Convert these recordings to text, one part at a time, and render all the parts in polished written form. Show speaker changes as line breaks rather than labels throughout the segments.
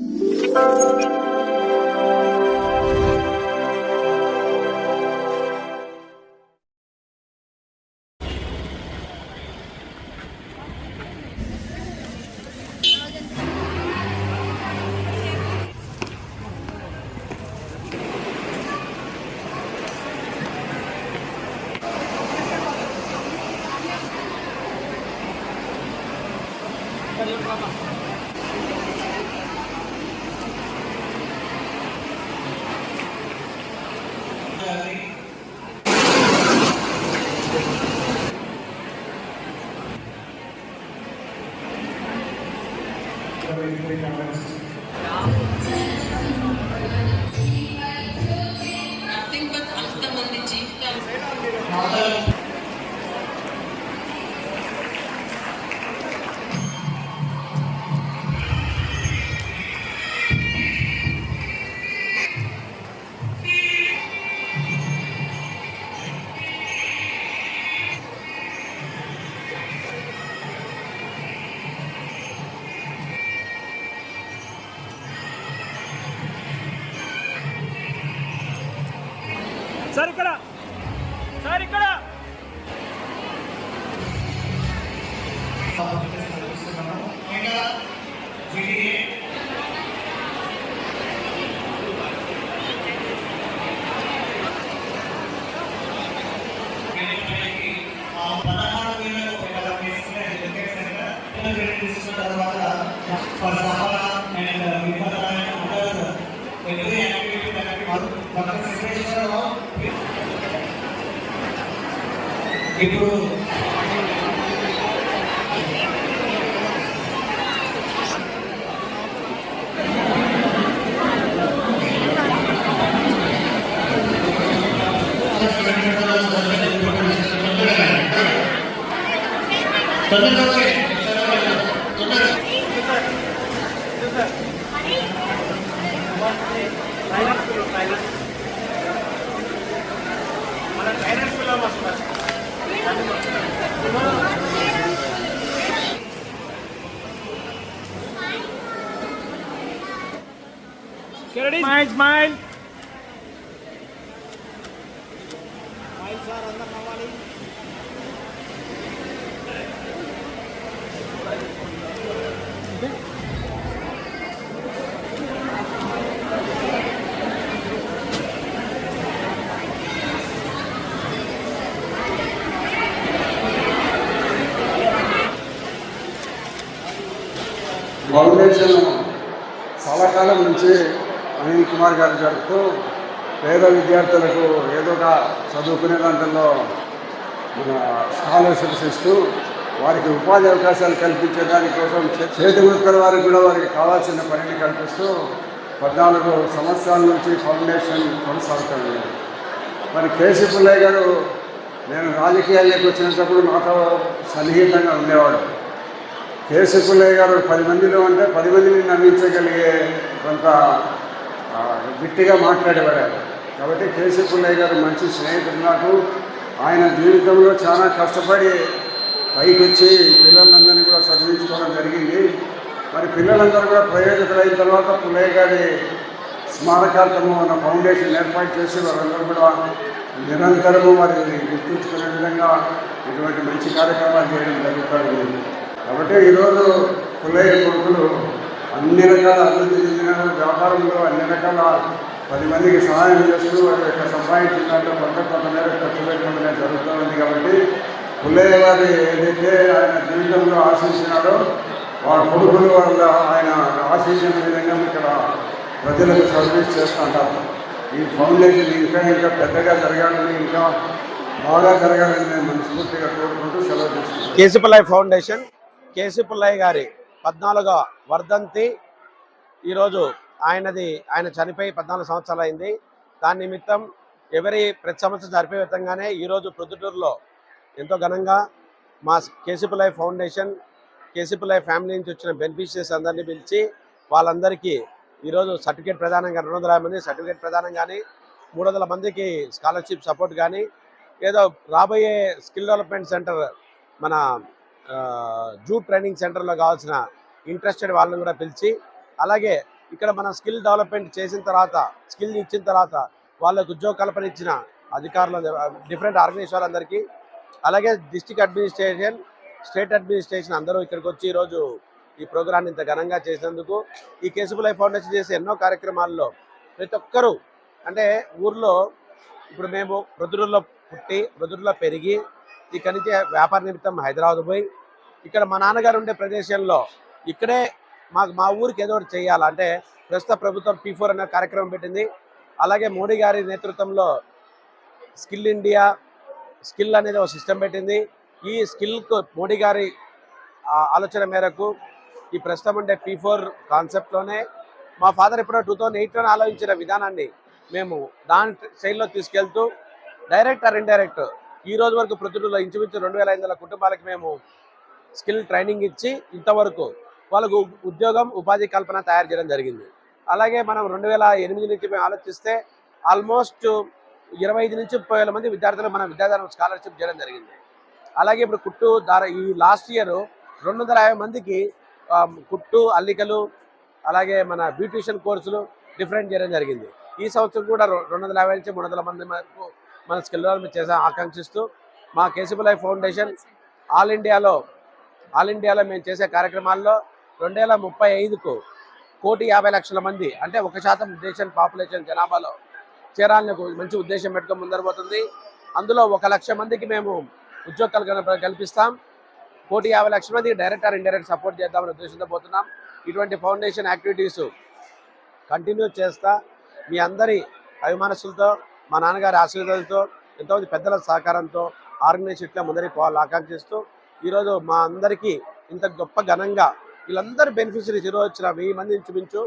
Nothing but అంతమంది జీవితాలు
sir ఇక్కడ
ఇప్పుడు
స్మైల్ స్మైల్
సార్ అందరు నవ్వాలి.
ఫౌండేషన్ చాలా కాలం నుంచి అనిల్ కుమార్ గారు జరుపుతూ పేద విద్యార్థులకు ఏదో ఒక చదువుకునే దాంట్లో మన స్కాలర్షిప్స్ ఇస్తూ వారికి ఉపాధి అవకాశాలు కల్పించే దానికోసం చేతి వృత్తుల వారికి కూడా వారికి కావాల్సిన పనిని కల్పిస్తూ 14 సంవత్సరాల నుంచి ఫౌండేషన్ కొనసాగుతుంది. మరి కేసీ పుల్లయ్య గారు నేను రాజకీయాల్లోకి వచ్చినప్పుడు నాతో సన్నిహితంగా ఉండేవాడు. కేసీ పుల్లయ్య గారు 10 మందిలో అంటే 10 మందిని నమ్మించగలిగే కొంత గట్టిగా మాట్లాడేవారు. కాబట్టి కేసీ పుల్లయ్య గారు మంచి స్నేహితుడు నాకు. ఆయన జీవితంలో చాలా కష్టపడి పైకి వచ్చి పిల్లలందరినీ కూడా చదివించుకోవడం జరిగింది. మరి పిల్లలందరూ కూడా ప్రయోజకులైన తర్వాత పుల్లయ్య గారి స్మారకార్థము మన ఫౌండేషన్ ఏర్పాటు చేసి వారందరూ కూడా నిరంతరము మరి గుర్తుంచుకునే విధంగా ఇటువంటి మంచి కార్యక్రమాలు చేయడం జరుగుతుంది. కాబట్టి ఈరోజు పుల్లయ్య కొడుకులు అన్ని రకాల అభివృద్ధి చెందిన వ్యాపారంలో అన్ని రకాల 10 మందికి సహాయం చేస్తూ వారి యొక్క సంపాదించిన దాంట్లో కొంత మేరకు ఖర్చు పెట్టడం జరుగుతుంది. కాబట్టి పుల్లయ్య గారు ఏదైతే ఆయన జీవితంలో ఆశించినాడో వాళ్ళ కొడుకులు వాళ్ళ ఆయన ఆశించిన విధంగా ఇక్కడ ప్రజలకు సర్వీస్ చేస్తుంటారు. ఈ ఫౌండేషన్ ఇంకా ఇంకా పెద్దగా జరగాలని ఇంకా బాగా జరగాలని నేను మనస్ఫూర్తిగా కోరుకుంటూ సెలవు తీసుకుంటాను.
KC Pullaiah foundation KC Pullaiah గారి 14వ వర్ధంతి ఈరోజు ఆయన చనిపోయి 14 సంవత్సరాలు అయింది. దాని నిమిత్తం ప్రతి సంవత్సరం జరిపే విధంగానే ఈరోజు ప్రొద్దుటూరులో ఎంతో ఘనంగా మా KC Pullaiah foundation KC Pullaiah family నుంచి వచ్చిన బెనిఫిషియరీస్ అందరినీ పిలిచి వాళ్ళందరికీ ఈరోజు సర్టిఫికేట్ ప్రదానం కానీ 250 మంది సర్టిఫికేట్ ప్రదానం కానీ 300 మందికి స్కాలర్షిప్ సపోర్ట్ కానీ ఏదో రాబోయే స్కిల్ డెవలప్మెంట్ సెంటర్ మన జూట్ ట్రైనింగ్ సెంటర్లో కావాల్సిన ఇంట్రెస్టెడ్ వాళ్ళని కూడా పిలిచి అలాగే ఇక్కడ మనం స్కిల్ డెవలప్మెంట్ చేసిన తర్వాత, స్కిల్ ఇచ్చిన తర్వాత వాళ్ళకు ఉద్యోగ కల్పన ఇచ్చిన అధికారులు, డిఫరెంట్ ఆర్గనైజేషన్ అందరికీ, అలాగే డిస్ట్రిక్ట్ అడ్మినిస్ట్రేషన్, స్టేట్ అడ్మినిస్ట్రేషన్ అందరూ ఇక్కడికి వచ్చి ఈరోజు ఈ ప్రోగ్రాన్ని ఇంత ఘనంగా చేసినందుకు, ఈ కేశపులై ఫౌండేషన్ చేసే ఎన్నో కార్యక్రమాల్లో ప్రతి ఒక్కరూ, అంటే ఊర్లో ఇప్పుడు మేము ప్రొద్దుటూరులో పుట్టి ప్రొద్దుటూరులో పెరిగి ఇక్కడి నుంచి వ్యాపార నిమిత్తం హైదరాబాద్ పోయి ఇక్కడ మా నాన్నగారు ఉండే ప్రదేశంలో ఇక్కడే మా ఊరికి ఏదో ఒకటి చేయాలంటే ప్రస్తుత ప్రభుత్వం P4 అనే కార్యక్రమం పెట్టింది. అలాగే మోడీ గారి నేతృత్వంలో స్కిల్ ఇండియా, స్కిల్ అనేది ఒక సిస్టమ్ పెట్టింది. ఈ స్కిల్కు మోడీ గారి ఆలోచన మేరకు ఈ ప్రస్తుతం ఉండే P4 కాన్సెప్ట్లోనే మా ఫాదర్ ఎప్పుడో 2008లోనే ఆలోచించిన విధానాన్ని మేము దాని శైలిలో తీసుకెళ్తూ డైరెక్ట్ ఆర్ ఇండైరెక్ట్ ఈ రోజు వరకు ప్రొద్దుటూరులో ఇంచుమించు 2500 కుటుంబాలకు మేము స్కిల్ ట్రైనింగ్ ఇచ్చి ఇంతవరకు వాళ్ళకు ఉద్యోగం, ఉపాధి కల్పన తయారు చేయడం జరిగింది. అలాగే మనం 2008 నుంచి మేము ఆలోచిస్తే ఆల్మోస్ట్ 25 నుంచి 30,000 మంది విద్యార్థులు మన విద్యాదానం స్కాలర్షిప్ చేయడం జరిగింది. అలాగే ఇప్పుడు కుట్టు ఈ లాస్ట్ ఇయర్ 250 మందికి కుట్టు, అల్లికలు, అలాగే మన బ్యూటిషియన్ కోర్సులు డిఫరెంట్ చేయడం జరిగింది. ఈ సంవత్సరం కూడా 250 నుంచి 300 మంది వరకు మన స్కిల్ డెవలప్మెంట్ చేసే ఆకాంక్షిస్తూ మా కేశపులై ఫౌండేషన్ ఆల్ ఇండియాలో మేము చేసే కార్యక్రమాల్లో 2035కు 1,50,00,000 మంది, అంటే 1% దేశం పాపులేషన్ జనాభాలో చేరాలని మంచి ఉద్దేశం పెట్టుకొని ముందరపోతుంది. అందులో 1,00,000 మందికి మేము ఉద్యోగాలు కల్పిస్తాం. 1,50,00,000 మందికి డైరెక్ట్ ఆర్ ఇండైరెక్ట్ సపోర్ట్ చేద్దామనే ఉద్దేశంతో పోతున్నాం. ఇటువంటి ఫౌండేషన్ యాక్టివిటీస్ కంటిన్యూ చేస్తా మీ అందరి అభిమానస్తులతో, మా నాన్నగారి ఆశీర్వాదాలతో, ఎంతోమంది పెద్దల సహకారంతో ఆర్గనైజేషన్ ఇట్లా ముందరికి పోవాలని ఆకాంక్షిస్తూ ఈరోజు మా అందరికీ ఇంత గొప్ప ఘనంగా వీళ్ళందరూ బెనిఫిషరీస్ ఈరోజు వచ్చిన 1000 మంది ఇంచుమించు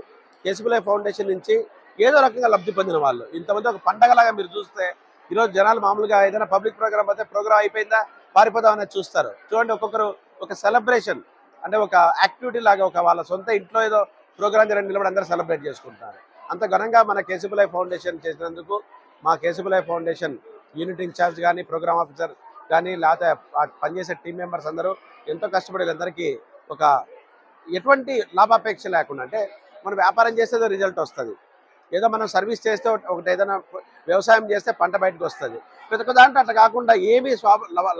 కేశపులై ఫౌండేషన్ నుంచి ఏదో రకంగా లబ్ధి పొందిన వాళ్ళు ఇంతమంది ఒక పండగలాగా మీరు చూస్తే ఈరోజు జనాలు మామూలుగా ఏదైనా పబ్లిక్ ప్రోగ్రామ్ అయితే ప్రోగ్రామ్ అయిపోయిందా పారిపోదాం అనేది చూస్తారు. చూడండి, ఒక్కొక్కరు ఒక సెలబ్రేషన్, అంటే ఒక యాక్టివిటీ లాగా ఒక వాళ్ళ సొంత ఇంట్లో ఏదో ప్రోగ్రామ్ జరగని నిలబడి అందరూ సెలబ్రేట్ చేసుకుంటున్నారు. అంత ఘనంగా మన కేశపులై ఫౌండేషన్ చేసినందుకు మా కేశపులై ఫౌండేషన్ యూనిట్ ఇన్ఛార్జ్ కానీ, ప్రోగ్రామ్ ఆఫీసర్ కానీ, లేకపోతే పనిచేసే టీం మెంబర్స్ అందరూ ఎంతో కష్టపడి అందరికీ ఒక ఎటువంటి లాభాపేక్ష లేకుండా, అంటే మనం వ్యాపారం చేస్తే రిజల్ట్ వస్తుంది, ఏదో మనం సర్వీస్ చేస్తే ఒకటి ఏదైనా వ్యవసాయం చేస్తే పంట బయటకు వస్తుంది, ప్రతి ఒక్క దాంట్లో అట్లా కాకుండా ఏమీ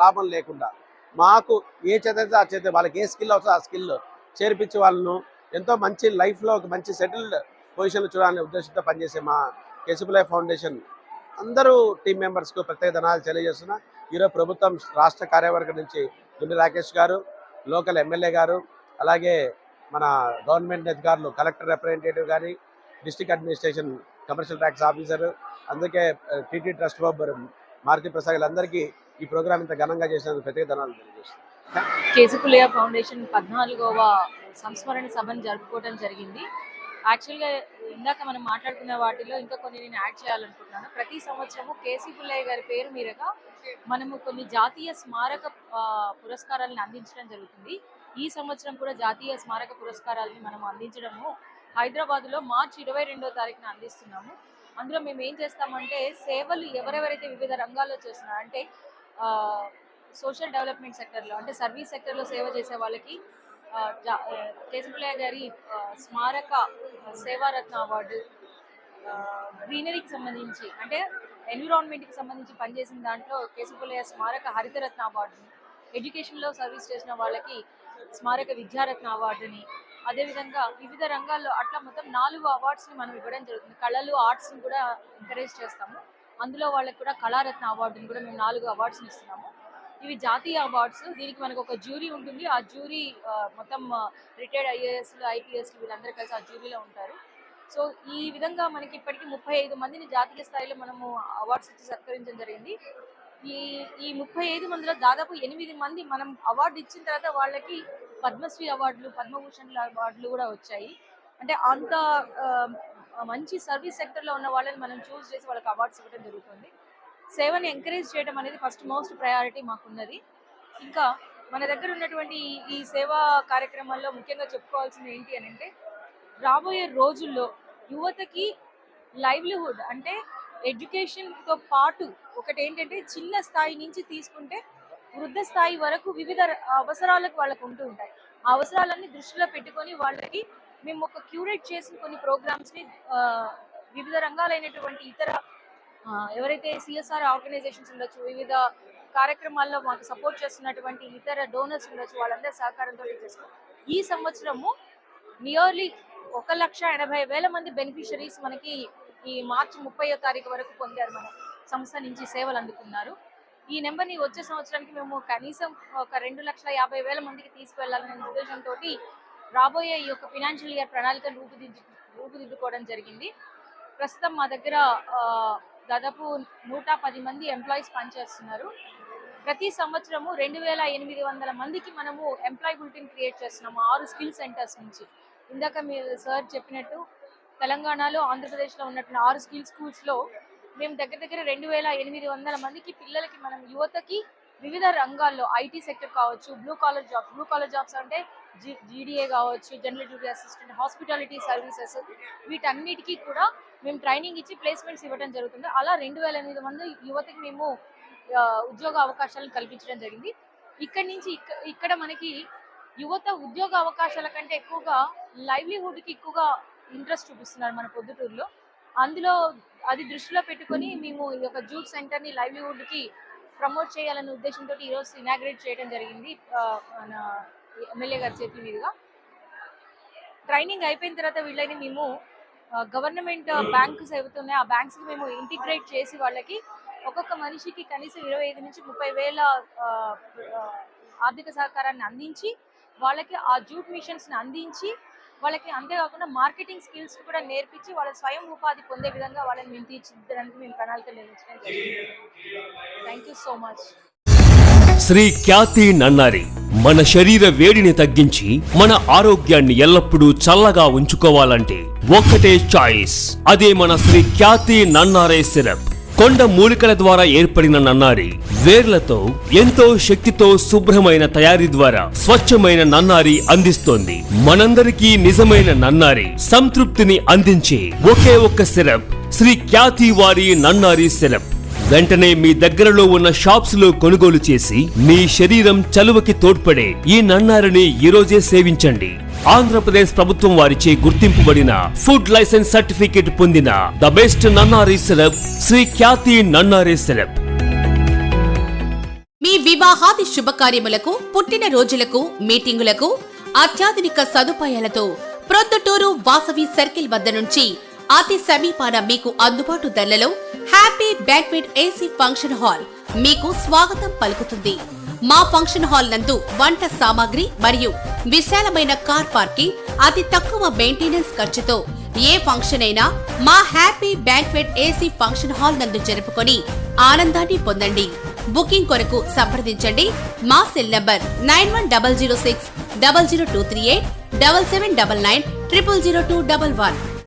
లాభం లేకుండా మాకు ఏ చేత ఆ చేత వాళ్ళకి ఏ స్కిల్ అవుతుందో ఆ స్కిల్ చేర్పించి వాళ్ళను ఎంతో మంచి లైఫ్లో ఒక మంచి సెటిల్డ్ పొజిషన్లో చూడాలనే ఉద్దేశంతో పనిచేసే మా కేశపులై ఫౌండేషన్ అందరూ టీం మెంబర్స్కు ప్రత్యేక ధనాలు తెలియజేస్తున్నా. ఈరోజు ప్రభుత్వం రాష్ట్ర కార్యవర్గం నుంచి గుండె రాకేష్ గారు, లోకల్ ఎమ్మెల్యే గారు, అలాగే మన గవర్నమెంట్ అధికారులు, కలెక్టర్ రిప్రజెంటేటివ్ కానీ, district administration commercial tax officer, అందుకే TT trust member Maruti Prasad అందరికీ ఈ ప్రోగ్రామ్ ఇంత ఘనంగా చేసినందుకు ప్రత్యేక ధనాలు తెలియజేస్తున్నాను.
కేశపులయ్య ఫౌండేషన్ 14వ సంస్మరణ సభను జరుపుకోవడం జరిగింది. యాక్చువల్గా ఇందాక మనం మాట్లాడుకున్న వాటిలో ఇంకా కొన్ని నేను యాడ్ చేయాలనుకుంటున్నాను. ప్రతి సంవత్సరము కేశపులయ్య గారి పేరు మీదుగా మనము కొన్ని జాతీయ స్మారక పురస్కారాలను అందించడం జరుగుతుంది. ఈ సంవత్సరం కూడా జాతీయ స్మారక పురస్కారాలను మనం అందించడము హైదరాబాద్లో మార్చి 22వ తారీఖున అందిస్తున్నాము. అందులో మేము ఏం చేస్తామంటే సేవలు ఎవరెవరైతే వివిధ రంగాల్లో చేస్తున్నారు, అంటే సోషల్ డెవలప్మెంట్ సెక్టర్లో, అంటే సర్వీస్ సెక్టర్లో సేవ చేసే వాళ్ళకి కేశపులయ్య గారి స్మారక సేవారత్న అవార్డు, గ్రీనరీకి సంబంధించి అంటే ఎన్విరాన్మెంట్కి సంబంధించి పనిచేసిన దాంట్లో కేశపులయ్య స్మారక హరితరత్న అవార్డుని, ఎడ్యుకేషన్లో సర్వీస్ చేసిన వాళ్ళకి స్మారక విద్యారత్న అవార్డుని, అదేవిధంగా వివిధ రంగాల్లో అట్లా మొత్తం 4 అవార్డ్స్ని మనం ఇవ్వడం జరుగుతుంది. కళలు, ఆర్ట్స్ని కూడా ఎంకరేజ్ చేస్తాము. అందులో వాళ్ళకి కూడా కళారత్న అవార్డుని కూడా మేము 4 అవార్డ్స్ని ఇస్తున్నాము. ఇవి జాతీయ అవార్డ్స్. దీనికి మనకు ఒక జ్యూరీ ఉంటుంది. ఆ జ్యూరీ మొత్తం రిటైర్డ్ ఐఏఎస్లు, ఐపీఎస్లు వీళ్ళందరూ కలిసి ఆ జ్యూరీలో ఉంటారు. సో ఈ విధంగా మనకి ఇప్పటికీ 35 మందిని జాతీయ స్థాయిలో మనము అవార్డ్స్ ఇచ్చి సత్కరించడం జరిగింది. ఈ 35 మందిలో దాదాపు 8 మంది మనం అవార్డు ఇచ్చిన తర్వాత వాళ్ళకి పద్మశ్రీ అవార్డులు, పద్మభూషణ్ అవార్డులు కూడా వచ్చాయి. అంటే అంత మంచి సర్వీస్ సెక్టర్లో ఉన్న వాళ్ళని మనం చూస్ చేసి వాళ్ళకి అవార్డ్స్ ఇవ్వడం జరుగుతుంది. సేవని ఎంకరేజ్ చేయడం అనేది ఫస్ట్ మోస్ట్ ప్రయారిటీ మాకున్నది. ఇంకా మన దగ్గర ఉన్నటువంటి ఈ సేవా కార్యక్రమాల్లో ముఖ్యంగా చెప్పుకోవాల్సింది ఏంటి అని అంటే, రాబోయే రోజుల్లో యువతకి లైవ్లీహుడ్ అంటే ఎడ్యుకేషన్తో పాటు ఒకటి ఏంటంటే చిన్న స్థాయి నుంచి తీసుకుంటే వృద్ధ స్థాయి వరకు వివిధ అవసరాలకు వాళ్ళకు ఉంటూ ఉంటాయి. ఆ అవసరాలన్నీ దృష్టిలో పెట్టుకొని వాళ్ళకి మేము ఒక క్యూరేట్ చేసిన కొన్ని ప్రోగ్రామ్స్ని వివిధ రంగాలైనటువంటి ఇతర ఎవరైతే CSR ఆర్గనైజేషన్స్ ఉండొచ్చు, వివిధ కార్యక్రమాల్లో మాకు సపోర్ట్ చేస్తున్నటువంటి ఇతర డోనర్స్ ఉండొచ్చు, వాళ్ళందరి సహకారంతో చేస్తాం. ఈ సంవత్సరము నియర్లీ 1,80,000 మంది బెనిఫిషరీస్ మనకి ఈ మార్చి 30వ తారీఖు వరకు పొందారు. మన సంస్థ నుంచి సేవలు అందుకున్నారు. ఈ నెంబర్ని వచ్చే సంవత్సరానికి మేము కనీసం ఒక 2,50,000 మందికి తీసుకువెళ్లాలనే ఉద్దేశంతో రాబోయే ఈ యొక్క ఫినాన్షియల్ ఇయర్ ప్రణాళికను రూపుదిద్దుకోవడం జరిగింది. ప్రస్తుతం మా దగ్గర దాదాపు 110 మంది ఎంప్లాయీస్ పనిచేస్తున్నారు. ప్రతి సంవత్సరము 2,800 మందికి మనము ఎంప్లాయీ బులెటిన్ క్రియేట్ చేస్తున్నాము 6 స్కిల్ సెంటర్స్ నుంచి. ఇందాక మీరు సార్ చెప్పినట్టు తెలంగాణలో, ఆంధ్రప్రదేశ్లో ఉన్నటువంటి 6 స్కిల్ స్కూల్స్లో మేము దగ్గర 2,800 మందికి పిల్లలకి, మనం యువతకి వివిధ రంగాల్లో ఐటీ సెక్టర్ కావచ్చు, బ్లూ కాలర్ జాబ్స్ అంటే GDA కావచ్చు, general duty assistant, hospitality services, వీటన్నిటికీ కూడా మేము ట్రైనింగ్ ఇచ్చి ప్లేస్మెంట్స్ ఇవ్వడం జరుగుతుంది. అలా 2,800 మంది యువతకి మేము ఉద్యోగ అవకాశాలను కల్పించడం జరిగింది. ఇక్కడి నుంచి ఇక్కడ మనకి యువత ఉద్యోగ అవకాశాల కంటే ఎక్కువగా లైవ్లీహుడ్కి ఎక్కువగా ఇంట్రెస్ట్ చూపిస్తున్నారు మన పొద్దుటూరులో. అందులో అది దృష్టిలో పెట్టుకొని మేము ఈ యొక్క జూట్ సెంటర్ని లైవ్లీహుడ్కి ప్రమోట్ చేయాలనే ఉద్దేశంతో ఈరోజు ఇనాగ్రేట్ చేయడం జరిగింది మన ఎమ్మెల్యే గారి చేతుల మీదుగా. ట్రైనింగ్ అయిపోయిన తర్వాత వీళ్ళని మేము గవర్నమెంట్ బ్యాంక్స్ అవుతున్నాయి, ఆ బ్యాంక్స్కి మేము ఇంటిగ్రేట్ చేసి వాళ్ళకి ఒక్కొక్క మనిషికి కనీసం 25 నుంచి 30,000 ఆర్థిక సహకారాన్ని అందించి, వాళ్ళకి ఆ జూట్ మిషన్స్ని అందించి, వాళ్ళకి అంతేకాకుండా మార్కెటింగ్ స్కిల్స్ కూడా నేర్పించి వాళ్ళ స్వయం ఉపాధి పొందే విధంగా వాళ్ళని మేము తీర్చిదిద్దడానికి మేము ప్రణాళిక నిర్మించడం జరిగింది. Thank you so much.
Sri Khyati Nannari మన శరీర వేడిని తగ్గించి మన ఆరోగ్యాన్ని ఎల్లప్పుడూ చల్లగా ఉంచుకోవాలంటే ఒక్కటే చాయిస్, అదే మన శ్రీ ఖ్యాతి నన్నారే సిరప్. కొండ మూలికల ద్వారా ఏర్పడిన నన్నారి వేర్లతో ఎంతో శక్తితో శుభ్రమైన తయారీ ద్వారా స్వచ్ఛమైన నన్నారి అందిస్తోంది. మనందరికీ నిజమైన నన్నారి సంతృప్తిని అందించే ఒకే ఒక్క సిరప్ శ్రీ ఖ్యాతి వారి నన్నారి సిరప్. వెంటనే మీ దగ్గరలో ఉన్న షాప్స్ లో కొనుగోలు చేసి మీ శరీరం చలువకి తోడ్పడే ఈ నన్నారిని ఈరోజే సేవించండి. ఆంధ్రప్రదేశ్ ప్రభుత్వం వారిచే గుర్తింపుబడిన ఫుడ్ లైసెన్స్ సర్టిఫికేట్ పొందిన the best nannari syrup Sri Khyati Nannari syrup.
మీ వివాహాది శుభకార్యములకు, పుట్టిన రోజులకు, మీటింగులకు అత్యాధునిక సదుపాయాలతో ప్రొద్దుటూరు వాసవి సర్కిల్ వద్ద నుంచి అతి సమీపాన మీకు అందుబాటు ధరలలో happy banquet AC function hall మీకు స్వాగతం పలుకుతుంది. మా ఫంక్షన్ హాల్ నందు వంట సామాగ్రి మరియు విశాలమైన కార్ పార్కింగ్, అతి తక్కువ మెయింటెనెన్స్ ఖర్చుతో ఏ ఫంక్షన్ అయినా మా happy banquet AC function hall నందు జరుపుకొని ఆనందాన్ని పొందండి. బుకింగ్ కొరకు సంప్రదించండి. మా సెల్ నంబర్ 9100600238 7799 000211.